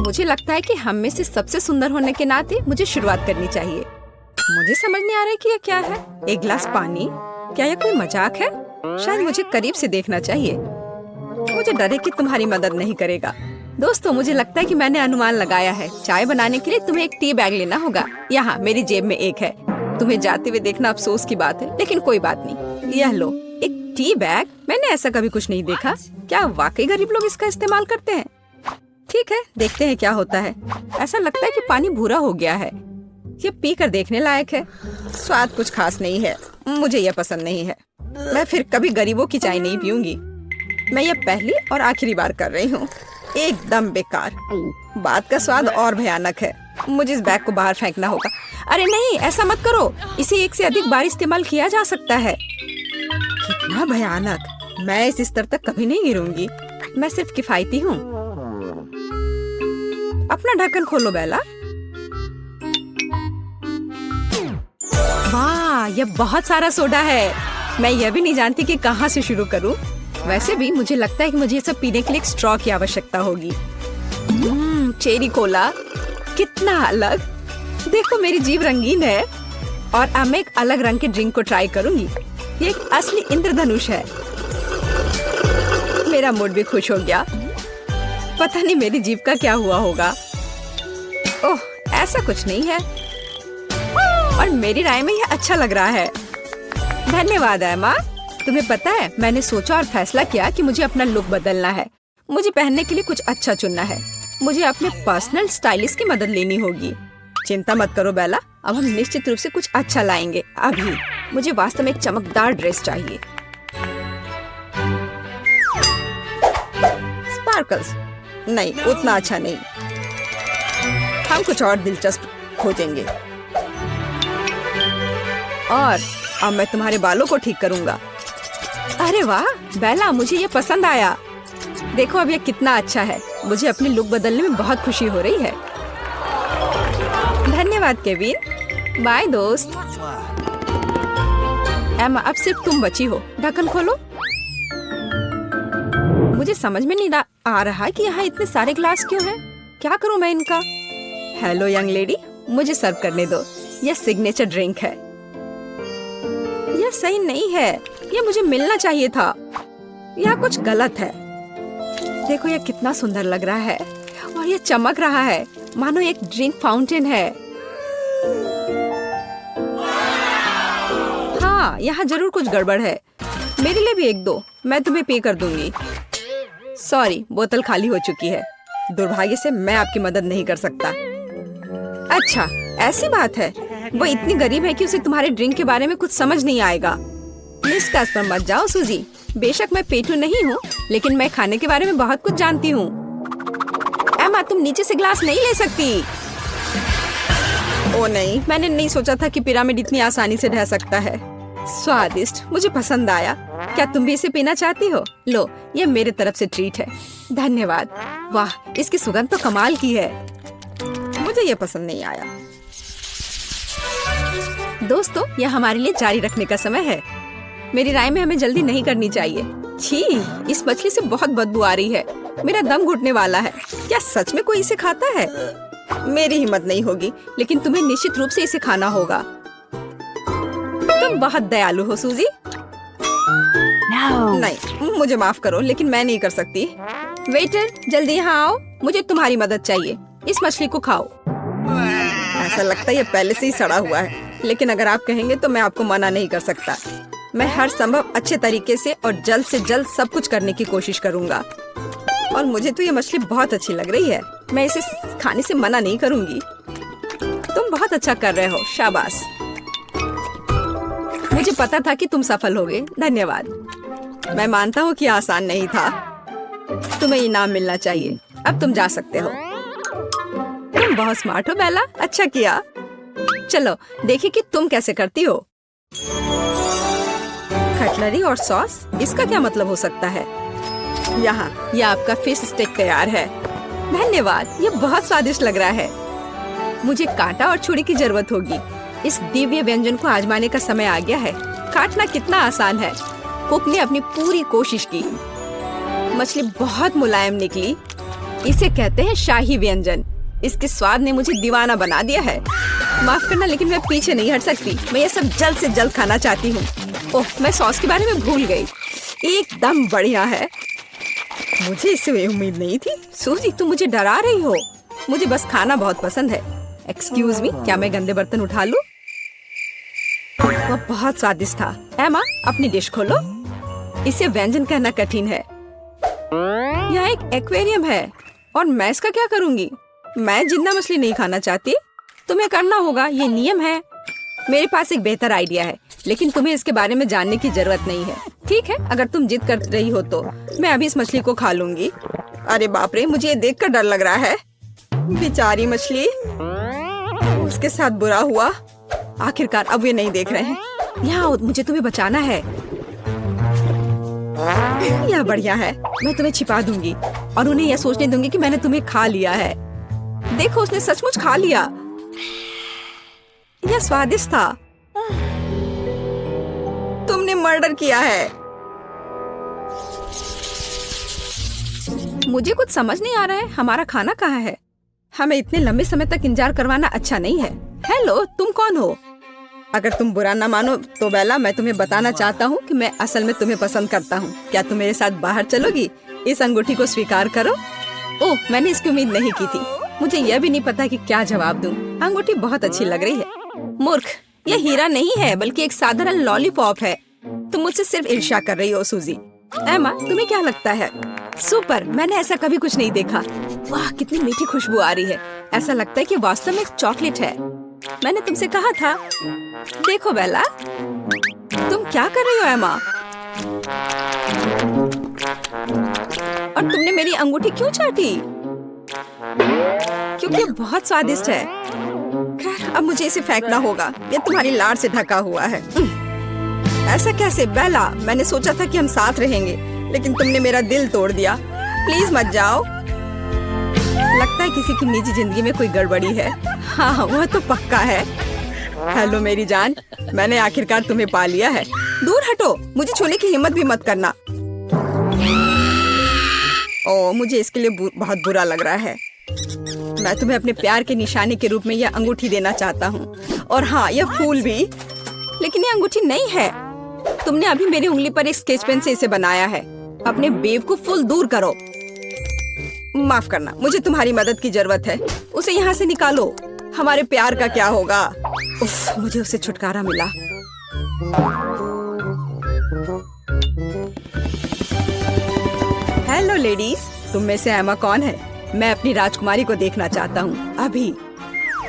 मुझे लगता है कि हम में से सबसे सुंदर होने के नाते मुझे शुरुआत करनी चाहिए। मुझे समझ नहीं आ रहा है कि यह क्या है। एक गिलास पानी? क्या यह कोई मजाक है? शायद मुझे करीब से देखना चाहिए। मुझे डर है कि तुम्हारी मदद नहीं करेगा। दोस्तों, मुझे लगता है कि मैंने अनुमान लगाया है। चाय बनाने के लिए तुम्हें एक टी बैग लेना होगा। यहाँ मेरी जेब में एक है। तुम्हें जाते हुए देखना अफसोस की बात है, लेकिन कोई बात नहीं। यह लो, एक टी बैग। मैंने ऐसा कभी कुछ नहीं देखा। क्या वाकई गरीब लोग इसका इस्तेमाल करते हैं? ठीक है, देखते हैं क्या होता है। ऐसा लगता है कि पानी भूरा हो गया है। ये पी कर देखने लायक है। स्वाद कुछ खास नहीं है। मुझे यह पसंद नहीं है। मैं फिर कभी गरीबों की चाय नहीं पीऊंगी। मैं यह पहली और आखिरी बार कर रही हूँ। एकदम बेकार। बात का स्वाद और भयानक है। मुझे इस बैग को बाहर फेंकना होगा। अरे नहीं, ऐसा मत करो। इसे एक से अधिक बार इस्तेमाल किया जा सकता है। कितना भयानक। मैं इस स्तर तक कभी नहीं गिरूंगी। मैं सिर्फ किफायती हूँ। अपना ढक्कन खोलो बेला। वाह, यह बहुत सारा सोडा है। मैं यह भी नहीं जानती कि कहाँ से शुरू करूँ। वैसे भी मुझे लगता है कि मुझे ये सब पीने के लिए एक स्ट्रॉ की आवश्यकता होगी। चेरी कोला, कितना अलग। देखो, मेरी जीभ रंगीन है और अब मैं एक अलग रंग के ड्रिंक को ट्राई करूंगी। ये एक असली इंद्रधनुष है। मेरा मूड भी खुश हो गया। पता नहीं मेरी जीभ का क्या हुआ होगा। ओह, ऐसा कुछ नहीं है और मेरी राय में यह अच्छा लग रहा है। धन्यवाद एमा। तुम्हें पता है, मैंने सोचा और फैसला किया कि मुझे अपना लुक बदलना है। मुझे पहनने के लिए कुछ अच्छा चुनना है। मुझे अपने पर्सनल स्टाइलिस्ट की मदद लेनी होगी। चिंता मत करो बेला, अब हम निश्चित रूप से कुछ अच्छा लाएंगे। अभी मुझे वास्तव में एक चमकदार ड्रेस चाहिए। स्पार्कल्स नहीं, उतना अच्छा नहीं। हम कुछ और दिलचस्प खोजेंगे। और अब मैं तुम्हारे बालों को ठीक करूंगा। अरे वाह बेला, मुझे ये पसंद आया। देखो अब ये कितना अच्छा है। मुझे अपनी लुक बदलने में बहुत खुशी हो रही है। धन्यवाद केविन। बाय दोस्त। एमा, अब सिर्फ तुम बची हो। ढक्कन खोलो। मुझे समझ में नहीं आ रहा कि यहाँ इतने सारे ग्लास क्यों हैं। क्या करूँ मैं इनका? हेलो यंग लेडी, मुझे सर्व करने दो। यह सिग्नेचर ड्रिंक है। यह सही नहीं है। यह मुझे मिलना चाहिए था। यह कुछ गलत है। देखो, यह कितना सुंदर लग रहा है और यह चमक रहा है मानो एक ड्रिंक फाउंटेन है। हाँ, यहाँ जरूर कुछ गड़बड़ है। मेरे लिए भी एक दो। मैं तुम्हें पे कर दूंगी। सॉरी, बोतल खाली हो चुकी है। दुर्भाग्य से मैं आपकी मदद नहीं कर सकता। अच्छा, ऐसी बात है। वो इतनी गरीब है कि उसे तुम्हारे ड्रिंक के बारे में कुछ समझ नहीं आएगा। निष्कर्ष पर मत जाओ सूजी। बेशक मैं पेटू नहीं हूँ, लेकिन मैं खाने के बारे में बहुत कुछ जानती हूँ। एमा, तुम नीचे से ग्लास नहीं ले सकती। ओ नहीं, मैंने नहीं सोचा था कि पिरामिड इतनी आसानी से ढह सकता है। स्वादिष्ट, मुझे पसंद आया। क्या तुम भी इसे पीना चाहती हो? लो, ये मेरे तरफ से ट्रीट है। धन्यवाद। वाह, इसकी सुगंध तो कमाल की है। मुझे ये पसंद नहीं आया। दोस्तों, यह हमारे लिए जारी रखने का समय है। मेरी राय में हमें जल्दी नहीं करनी चाहिए। छी, इस मछली से बहुत बदबू आ रही है। मेरा दम घुटने वाला है। क्या सच में कोई इसे खाता है? मेरी हिम्मत नहीं होगी, लेकिन तुम्हें निश्चित रूप से इसे खाना होगा। तुम बहुत दयालु हो सूजी। नहीं, मुझे माफ करो, लेकिन मैं नहीं कर सकती। वेटर, जल्दी यहाँ आओ। मुझे तुम्हारी मदद चाहिए। इस मछली को खाओ। ऐसा लगता है ये पहले से ही सड़ा हुआ है, लेकिन अगर आप कहेंगे तो मैं आपको मना नहीं कर सकता। मैं हर संभव अच्छे तरीके से और जल्द से जल्द सब कुछ करने की कोशिश करूंगा। और मुझे तो ये मछली बहुत अच्छी लग रही है। मैं इसे खाने से मना नहीं करूंगी। तुम बहुत अच्छा कर रहे हो, शाबाश। मुझे पता था कि तुम सफल होगे। धन्यवाद। मैं मानता हूँ कि आसान नहीं था। तुम्हें इनाम मिलना चाहिए। अब तुम जा सकते हो। तुम बहुत स्मार्ट हो बेला। अच्छा किया। चलो देखिए कि तुम कैसे करती हो। कटलरी और सॉस, इसका क्या मतलब हो सकता है? यहाँ, यह आपका फिश स्टेक तैयार है। धन्यवाद, ये बहुत स्वादिष्ट लग रहा है। मुझे कांटा और छुरी की जरूरत होगी। इस दिव्य व्यंजन को आजमाने का समय आ गया है। काटना कितना आसान है। कुक ने अपनी पूरी कोशिश की। मछली बहुत मुलायम निकली। इसे कहते हैं शाही व्यंजन। इसके स्वाद ने मुझे दीवाना बना दिया है। माफ करना, लेकिन मैं पीछे नहीं हट सकती। मैं ये सब जल्द से जल्द खाना चाहती हूँ। ओह, मैं सॉस के बारे में भूल गई। एकदम बढ़िया है। मुझे इससे उम्मीद नहीं थी। सूजी, तुम मुझे डरा रही हो। मुझे बस खाना बहुत पसंद है। एक्सक्यूज मी, क्या मैं गंदे बर्तन उठा लूं? वह बहुत स्वादिष्ट था। एमा, अपनी डिश खोलो। इसे व्यंजन कहना कठिन है। यहाँ एक एक्वेरियम है और मैं इसका क्या करूंगी? मैं जिंदा मछली नहीं खाना चाहती। तुम्हें करना होगा, ये नियम है। मेरे पास एक बेहतर आइडिया है, लेकिन तुम्हें इसके बारे में जानने की जरूरत नहीं है। ठीक है, अगर तुम जिद कर रही हो तो मैं अभी इस मछली को खा लूंगी। अरे बाप रे, मुझे ये देखकर डर लग रहा है। बेचारी मछली, उसके साथ बुरा हुआ। आखिरकार अब वे नहीं देख रहे हैं। यहाँ मुझे तुम्हें बचाना है। यह बढ़िया है। मैं तुम्हें छिपा दूंगी और उन्हें यह सोचने दूंगी कि मैंने तुम्हें खा लिया है। देखो, उसने सचमुच खा लिया। यह स्वादिष्ट था। तुमने मर्डर किया है। मुझे कुछ समझ नहीं आ रहा है। हमारा खाना कहाँ है? हमें इतने लंबे समय तक इंतजार करवाना अच्छा नहीं है। हेलो, तुम कौन हो? अगर तुम बुरा ना मानो तो बेला, मैं तुम्हें बताना चाहता हूँ कि मैं असल में तुम्हें पसंद करता हूँ। क्या तुम मेरे साथ बाहर चलोगी? इस अंगूठी को स्वीकार करो। ओह, मैंने इसकी उम्मीद नहीं की थी। मुझे यह भी नहीं पता कि क्या जवाब दूं। अंगूठी बहुत अच्छी लग रही है। मूर्ख, यह हीरा नहीं है बल्कि एक साधारण लॉलीपॉप है। तुम मुझसे सिर्फ ईर्ष्या कर रही हो सूजी। एमा, तुम्हें क्या लगता है? सुपर, मैंने ऐसा कभी कुछ नहीं देखा। वाह, कितनी मीठी खुशबू आ रही है। ऐसा लगता है कि वास्तव में एक चॉकलेट है। मैंने तुमसे कहा था। देखो बेला, तुम क्या कर रही हो एमा? और तुमने मेरी अंगूठी क्यों चाटी? क्योंकि ये बहुत स्वादिष्ट है। खैर, अब मुझे इसे फेंकना होगा। ये तुम्हारी लार से ढका हुआ है। ऐसा कैसे बेला? मैंने सोचा था कि हम साथ रहेंगे, लेकिन तुमने मेरा दिल तोड़ दिया। प्लीज मत जाओ। लगता है किसी की निजी जिंदगी में कोई गड़बड़ी है। हाँ, वह तो पक्का है। हेलो मेरी जान, मैंने आखिरकार तुम्हें पा लिया है। दूर हटो, मुझे छूने की हिम्मत भी मत करना। ओह, मुझे इसके लिए बहुत बुरा लग रहा है। मैं तुम्हें अपने प्यार के निशाने के रूप में यह अंगूठी देना चाहता हूँ। और हाँ, यह फूल भी। लेकिन यह अंगूठी नहीं है। तुमने अभी मेरी उंगली पर एक स्केच पेन से इसे बनाया है। अपने बेवकूफ दूर करो। माफ करना, मुझे तुम्हारी मदद की जरूरत है। उसे यहाँ से निकालो। हमारे प्यार का क्या होगा? उफ, मुझे उससे छुटकारा मिला। हेलो लेडीज, तुम में से एमा कौन है? मैं अपनी राजकुमारी को देखना चाहता हूँ अभी।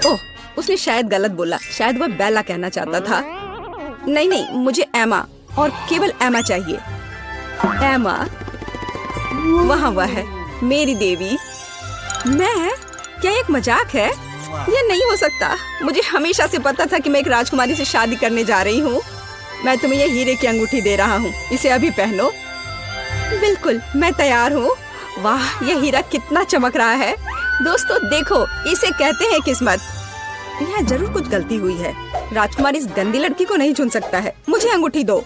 ओह, उसने शायद गलत बोला। शायद वह बेला कहना चाहता था। नहीं नहीं, मुझे एमा और केवल एमा चाहिए। एमा, वहाँ वह है, मेरी देवी। मैं? क्या एक मजाक है? यह नहीं हो सकता। मुझे हमेशा से पता था कि मैं एक राजकुमारी से शादी करने जा रही हूँ। मैं तुम्हें यह हीरे की अंगूठी दे रहा हूँ। इसे अभी पहनो। बिल्कुल, मैं तैयार हूँ। वाह, यह हीरा कितना चमक रहा है। दोस्तों देखो, इसे कहते हैं किस्मत। यहाँ जरूर कुछ गलती हुई है। राजकुमारी इस गंदी लड़की को नहीं चुन सकता है। मुझे अंगूठी दो।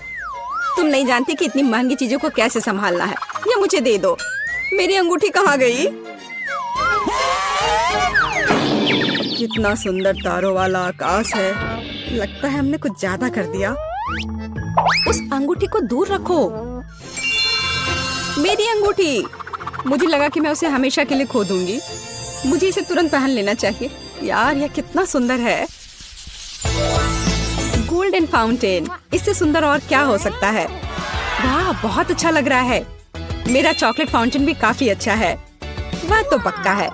तुम नहीं जानती कि इतनी महंगी चीजों को कैसे संभालना है। यह मुझे दे दो। मेरी अंगूठी कहाँ गई? कितना सुंदर तारों वाला आकाश है। लगता है हमने कुछ ज्यादा कर दिया। उस अंगूठी को दूर रखो। मेरी अंगूठी। मुझे लगा कि मैं उसे हमेशा के लिए खो दूंगी। मुझे इसे तुरंत पहन लेना चाहिए। यार, यह कितना सुंदर है। गोल्डन फाउंटेन, इससे सुंदर और क्या हो सकता है? वाह, बहुत अच्छा लग रहा है। मेरा चॉकलेट फाउंटेन भी काफी अच्छा है। वह तो पक्का है।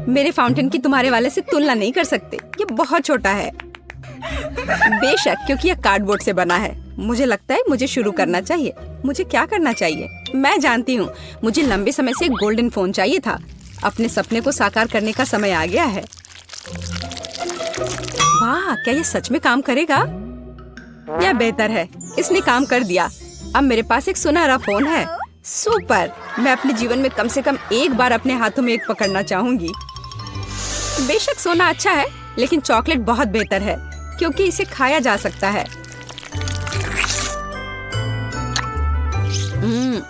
मेरे फाउंटेन की तुम्हारे वाले से तुलना नहीं कर सकते। ये बहुत छोटा है। बेशक, क्योंकि यह कार्डबोर्ड से बना है। मुझे लगता है मुझे शुरू करना चाहिए। मुझे क्या करना चाहिए? मैं जानती हूँ। मुझे लंबे समय से एक गोल्डन फोन चाहिए था। अपने सपने को साकार करने का समय आ गया है। वाह, क्या ये सच में काम करेगा? यह बेहतर है। इसने काम कर दिया। अब मेरे पास एक सुनहरा फोन है। सुपर। मैं अपने जीवन में कम से कम एक बार अपने हाथों में एक पकड़ना चाहूंगी। बेशक सोना अच्छा है, लेकिन चॉकलेट बहुत बेहतर है क्योंकि इसे खाया जा सकता है।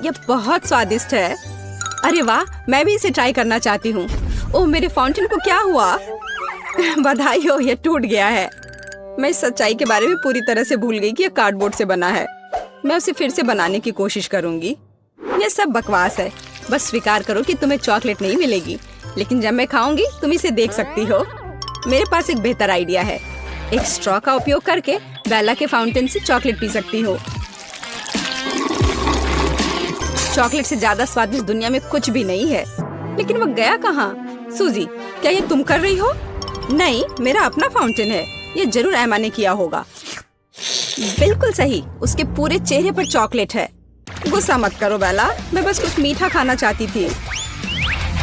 यह बहुत स्वादिष्ट है। अरे वाह, मैं भी इसे ट्राई करना चाहती हूँ। ओह, मेरे फाउंटेन को क्या हुआ? बधाई हो, ये टूट गया है। मैं इस सच्चाई के बारे में पूरी तरह से भूल गई कि यह कार्डबोर्ड से बना है। मैं उसे फिर से बनाने की कोशिश करूंगी। यह सब बकवास है। बस स्वीकार करो कि तुम्हें चॉकलेट नहीं मिलेगी, लेकिन जब मैं खाऊंगी तुम इसे देख सकती हो। मेरे पास एक बेहतर आइडिया है। एक स्ट्रॉ का उपयोग करके बेला के फाउंटेन से चॉकलेट पी सकती हो। चॉकलेट से ज्यादा स्वादिष्ट दुनिया में कुछ भी नहीं है। लेकिन वो गया कहाँ? सूजी, क्या ये तुम कर रही हो? नहीं, मेरा अपना फाउंटेन है। ये जरूर एमा ने किया होगा। बिल्कुल सही, उसके पूरे चेहरे पर चॉकलेट है। गुस्सा मत करो बेला, मैं बस कुछ मीठा खाना चाहती थी।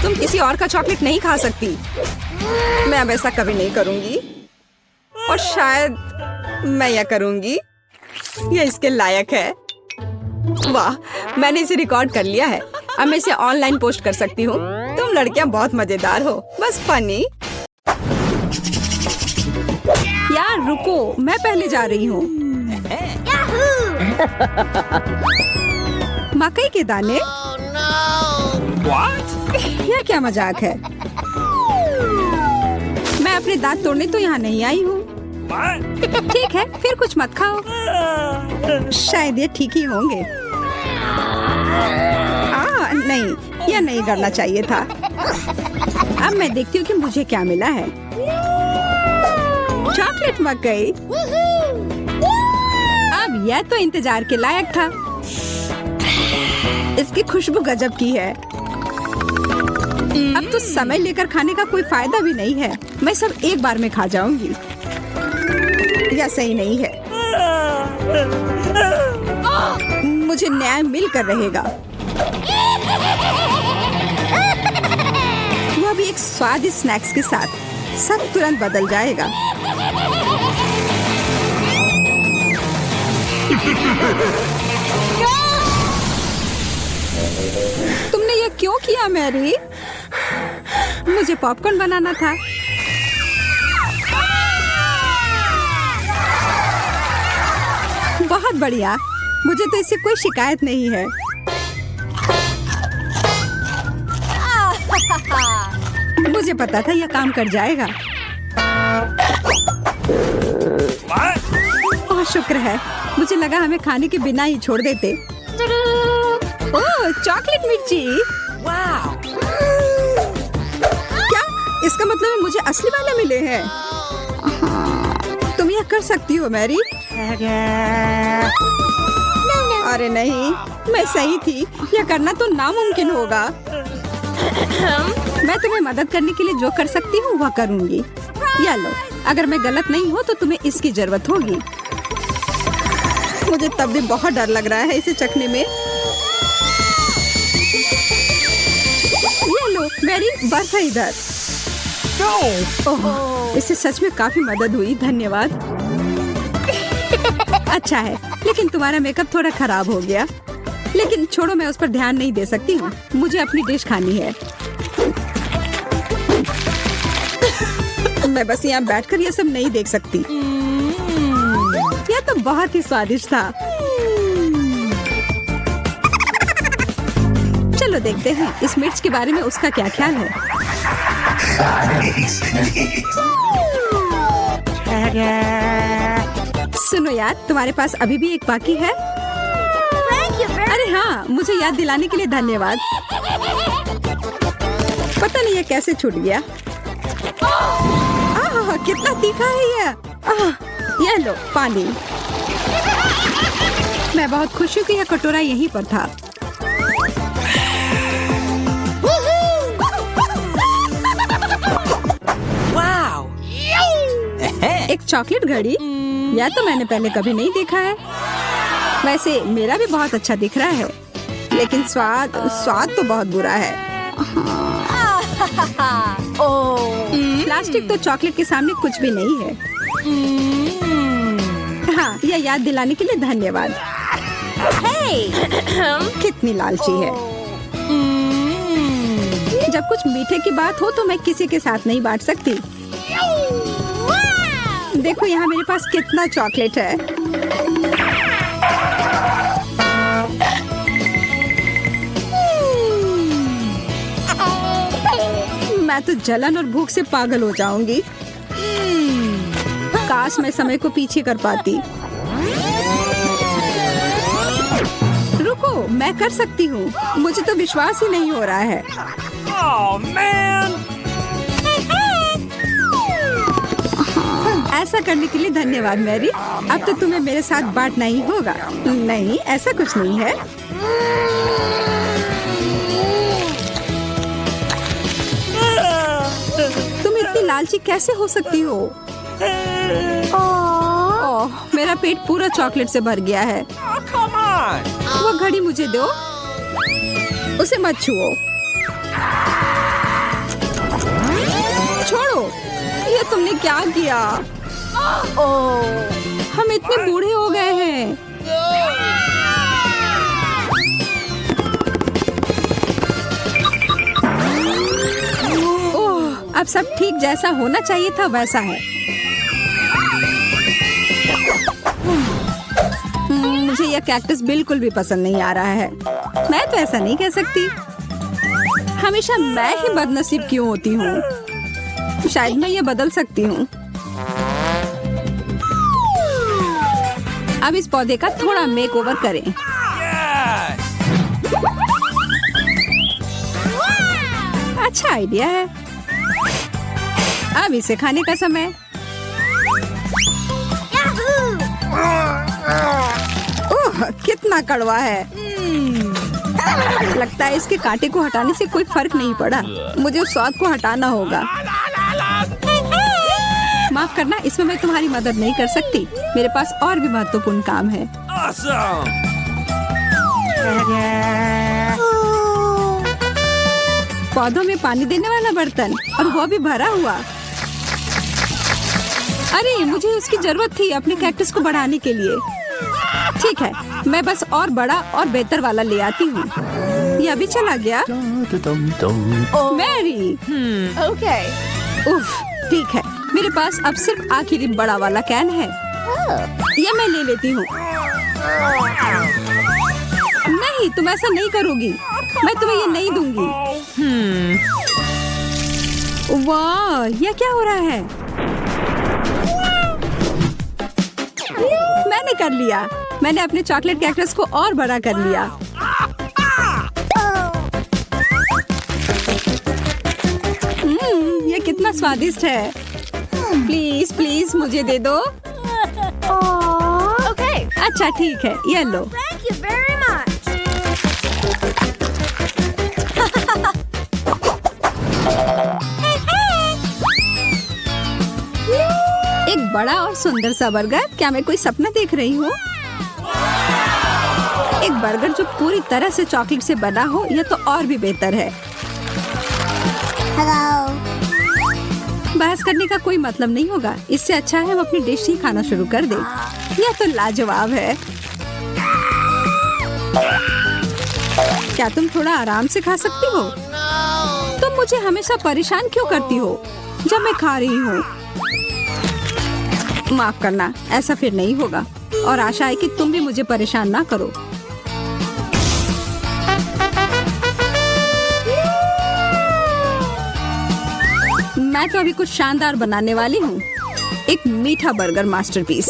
तुम किसी और का चॉकलेट नहीं खा सकती। मैं अब ऐसा कभी नहीं करूंगी, और शायद मैं यह करूंगी। यह इसके लायक है। वाह, मैंने इसे रिकॉर्ड कर लिया है। अब मैं इसे ऑनलाइन पोस्ट कर सकती हूँ। तुम लड़कियां बहुत मजेदार हो, बस फनी। यार रुको, मैं पहले जा रही हूँ। मकई के दाने? यह क्या मजाक है? मैं अपने दांत तोड़ने तो यहाँ नहीं आई हूँ। ठीक है, फिर कुछ मत खाओ। शायद ये ठीक ही होंगे। नहीं, यह नहीं करना चाहिए था। अब मैं देखती हूँ कि मुझे क्या मिला है। चॉकलेट मकई। अब यह तो इंतजार के लायक था। इसकी खुशबू गजब की है। अब तो समय लेकर खाने का कोई फायदा भी नहीं है। मैं सब एक बार में खा जाऊंगी। यह सही नहीं है। मुझे न्याय मिलकर रहेगा। वह भी एक स्वादिष्ट स्नैक्स के साथ। सब तुरंत बदल जाएगा। तुमने ये क्यों किया मैरी? मुझे पॉपकॉर्न बनाना था। बहुत बढ़िया, मुझे तो इससे कोई शिकायत नहीं है। मुझे पता था यह काम कर जाएगा। ओह, शुक्र है। मुझे लगा हमें खाने के बिना ही छोड़ देते। ओह, चॉकलेट मिर्ची। क्या? इसका मतलब है मुझे असली वाले मिले हैं। तुम यह कर सकती हो मैरी। अरे नहीं, मैं सही थी। यह करना तो नामुमकिन होगा। मैं तुम्हें मदद करने के लिए जो कर सकती हूँ वह करूँगी। या लो, अगर मैं गलत नहीं हूँ तो तुम्हें इसकी जरूरत होगी। मुझे तब भी बहुत डर लग रहा है इसे चखने में। ये लो मैरी, बर्फ है इधर। ओह, इससे सच में काफी मदद हुई, धन्यवाद। अच्छा है, लेकिन तुम्हारा मेकअप थोड़ा खराब हो गया। लेकिन छोड़ो, मैं उस पर ध्यान नहीं दे सकती हूँ। मुझे अपनी डिश खानी है। मैं बस यहाँ बैठकर ये सब नहीं देख सकती। यह तो बहुत ही स्वादिष्ट था। चलो देखते हैं इस मिर्च के बारे में उसका क्या ख्याल है। सुनो यार, तुम्हारे पास अभी भी एक बाकी है। अरे हाँ, मुझे याद दिलाने के लिए धन्यवाद। पता नहीं ये कैसे छूट गया। कितना तीखा है ये लो पानी। मैं बहुत खुश हूँ कि यह कटोरा यहीं पर था। एक चॉकलेट घड़ी? यह तो मैंने पहले कभी नहीं देखा है। वैसे मेरा भी बहुत अच्छा दिख रहा है, लेकिन स्वाद तो बहुत बुरा है। प्लास्टिक तो चॉकलेट के सामने कुछ भी नहीं है। हाँ, यह याद दिलाने के लिए धन्यवाद। कितनी लालची है। जब कुछ मीठे की बात हो तो मैं किसी के साथ नहीं बांट सकती। देखो यहाँ मेरे पास कितना चॉकलेट है। मैं तो जलन और भूख से पागल हो जाऊंगी। काश मैं समय को पीछे कर पाती। रुको, मैं कर सकती हूँ। मुझे तो विश्वास ही नहीं हो रहा है। ऐसा करने के लिए धन्यवाद मैरी। अब तो तुम्हें मेरे साथ बांटना ही होगा। नहीं, ऐसा कुछ नहीं है। तुम इतनी लालची कैसे हो सकती हो? ओह, मेरा पेट पूरा चॉकलेट से भर गया है। वो घड़ी मुझे दो। उसे मत छुओ। छोड़ो, ये तुमने क्या किया? हम इतने बूढ़े हो गए हैं। ओह, अब सब ठीक जैसा होना चाहिए था वैसा है। मुझे यह कैक्टस बिल्कुल भी पसंद नहीं आ रहा है। मैं तो ऐसा नहीं कह सकती। हमेशा मैं ही बदनसीब क्यों होती हूँ? शायद मैं ये बदल सकती हूँ। अब इस पौधे का थोड़ा मेकओवर करें। अच्छा आइडिया है। अब इसे खाने का समय। ओह, कितना कड़वा है। लगता है इसके कांटे को हटाने से कोई फर्क नहीं पड़ा। मुझे उस स्वाद को हटाना होगा। माफ करना, इसमें मैं तुम्हारी मदद नहीं कर सकती। मेरे पास और भी महत्वपूर्ण काम है। पौधों में पानी देने वाला बर्तन, और वो भी भरा हुआ। अरे, मुझे इसकी जरूरत थी अपने कैक्टस को बढ़ाने के लिए। ठीक है, मैं बस और बड़ा और बेहतर वाला ले आती हूँ। ये अभी चला गया। Mary, Okay. उफ, ठीक है। मेरे पास अब सिर्फ आखिरी बड़ा वाला कैन है। ये मैं ले लेती हूँ। नहीं, तुम ऐसा नहीं करोगी। मैं तुम्हें ये नहीं दूंगी। वाह, ये क्या हो रहा है? मैंने कर लिया। मैंने अपने चॉकलेट कैक्टस को और बड़ा कर लिया। ये कितना स्वादिष्ट है। प्लीज प्लीज मुझे दे दो। Okay. अच्छा ठीक है, ये लो। Thank you very much. एक बड़ा और सुंदर सा बर्गर। क्या मैं कोई सपना देख रही हूँ? एक बर्गर जो पूरी तरह से चॉकलेट से बना हो, यह तो और भी बेहतर है। Hello. बहस करने का कोई मतलब नहीं होगा। इससे अच्छा है हम अपनी डिश ही खाना शुरू कर दें। यह तो लाजवाब है। क्या तुम थोड़ा आराम से खा सकती हो? तुम मुझे हमेशा परेशान क्यों करती हो जब मैं खा रही हूँ? माफ करना, ऐसा फिर नहीं होगा। और आशा है कि तुम भी मुझे परेशान ना करो। मैं तो अभी कुछ शानदार बनाने वाली हूँ। एक मीठा बर्गर मास्टरपीस।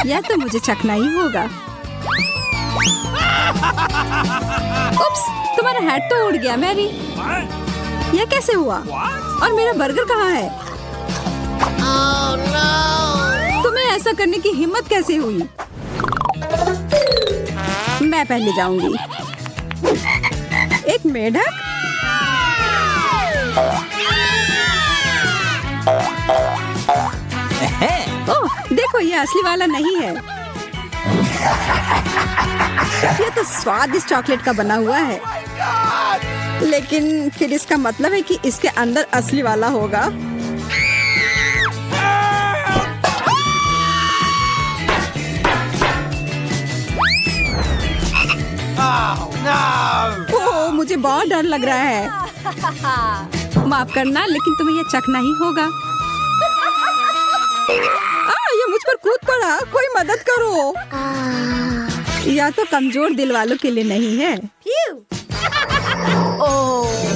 यह तो मुझे चखना ही होगा। उप्स, तुम्हारा हैट तो उड़ गया मैरी। यह कैसे हुआ? और मेरा बर्गर कहाँ है? तुम्हें ऐसा करने की हिम्मत कैसे हुई? मैं पहले जाऊंगी। एक मेढक? ओह, देखो, ये असली वाला नहीं है। ये तो स्वादिष्ट चॉकलेट का बना हुआ है। लेकिन फिर इसका मतलब है कि इसके अंदर असली वाला होगा। ओह, मुझे बहुत डर लग रहा है। माफ करना, लेकिन तुम्हें यह चखना ही होगा। ये मुझे मुझ पर कूद पड़ा, कोई मदद करो। या तो कमजोर दिल वालों के लिए नहीं है।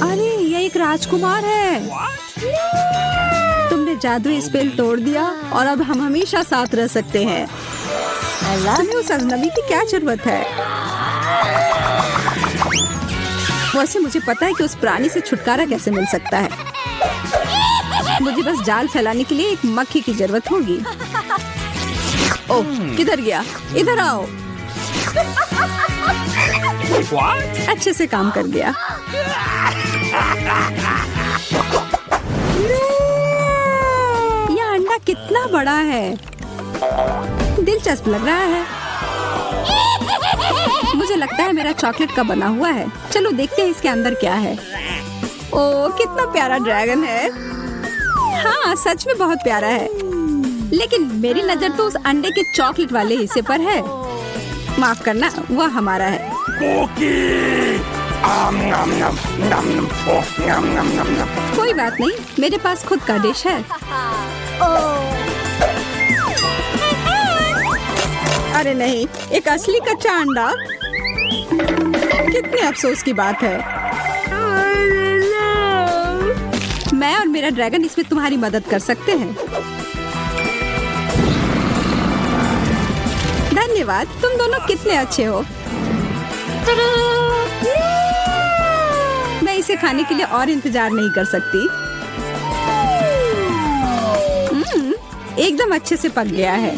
अरे ये एक राजकुमार है। तुमने जादुई स्पेल तोड़ दिया और अब हम हमेशा साथ रह सकते हैं। तुम्हें उस अजनबी की क्या जरूरत है? वैसे मुझे पता है कि उस प्राणी से छुटकारा कैसे मिल सकता है। मुझे बस जाल फैलाने के लिए एक मक्खी की जरूरत होगी। ओह, किधर गया? इधर आओ। अच्छे से काम कर गया। यह अंडा कितना बड़ा है, दिलचस्प लग रहा है। मुझे लगता है मेरा चॉकलेट का बना हुआ है। चलो देखते हैं इसके अंदर क्या है। ओह, कितना प्यारा ड्रैगन है। हाँ, सच में बहुत प्यारा है। लेकिन मेरी नजर तो उस अंडे के चॉकलेट वाले हिस्से पर है। माफ करना, वह हमारा है। कोई बात नहीं, मेरे पास खुद का डिश है। अरे नहीं, एक असली कच्चा अंडा। कितने अफसोस की बात है। मैं और मेरा ड्रैगन इसमें तुम्हारी मदद कर सकते हैं। धन्यवाद, तुम दोनों कितने अच्छे हो। मैं इसे खाने के लिए और इंतजार नहीं कर सकती। एकदम अच्छे से पक गया है।